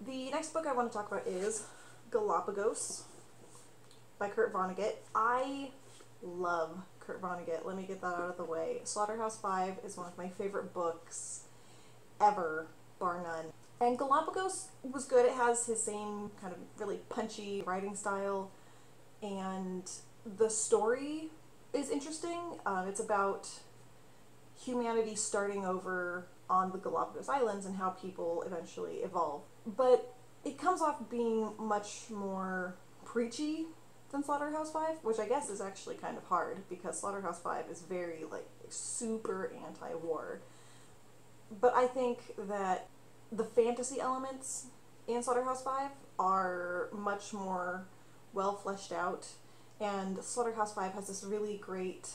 The next book I want to talk about is Galapagos by Kurt Vonnegut. I love Kurt Vonnegut. Let me get that out of the way. Slaughterhouse-Five is one of my favorite books ever, bar none. And Galapagos was good. It has his same kind of really punchy writing style, and the story is interesting. It's about humanity starting over on the Galapagos Islands and how people eventually evolve. But it comes off being much more preachy than Slaughterhouse-Five, which I guess is actually kind of hard because Slaughterhouse-Five is very, like, super anti-war. But I think that the fantasy elements in Slaughterhouse-Five are much more well fleshed out, and Slaughterhouse-Five has this really great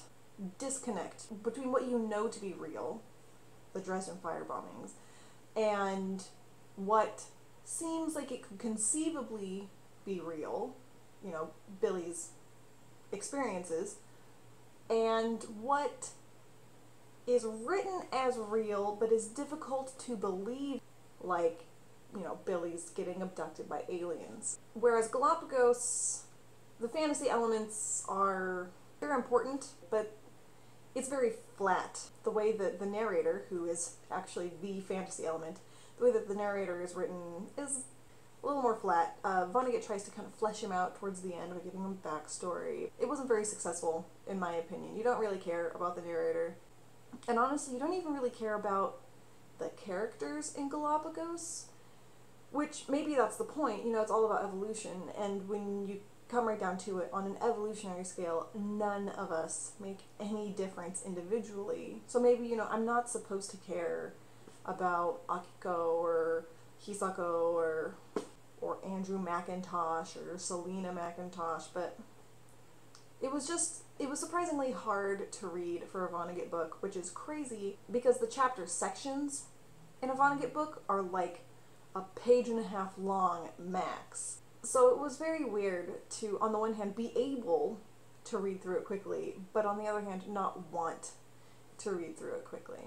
disconnect between what you know to be real, the Dresden fire bombings, and what seems like it could conceivably be real, you know, Billy's experiences, and what is written as real but is difficult to believe, like, you know, Billy's getting abducted by aliens. Whereas Galapagos, the fantasy elements they're important, but it's very flat. The way that the narrator, who is actually the fantasy element, the way that the narrator is written is a little more flat. Vonnegut tries to kind of flesh him out towards the end by giving him backstory. It wasn't very successful, in my opinion. You don't really care about the narrator. And honestly, you don't even really care about the characters in Galapagos, which maybe that's the point. You know, it's all about evolution, and when you come right down to it, on an evolutionary scale, none of us make any difference individually. So maybe, you know, I'm not supposed to care about Akiko or Hisako or Andrew McIntosh or Selena McIntosh, but it was surprisingly hard to read for a Vonnegut book, which is crazy because the chapter sections in a Vonnegut book are like a page and a half long max. So it was very weird to, on the one hand, be able to read through it quickly, but on the other hand, not want to read through it quickly.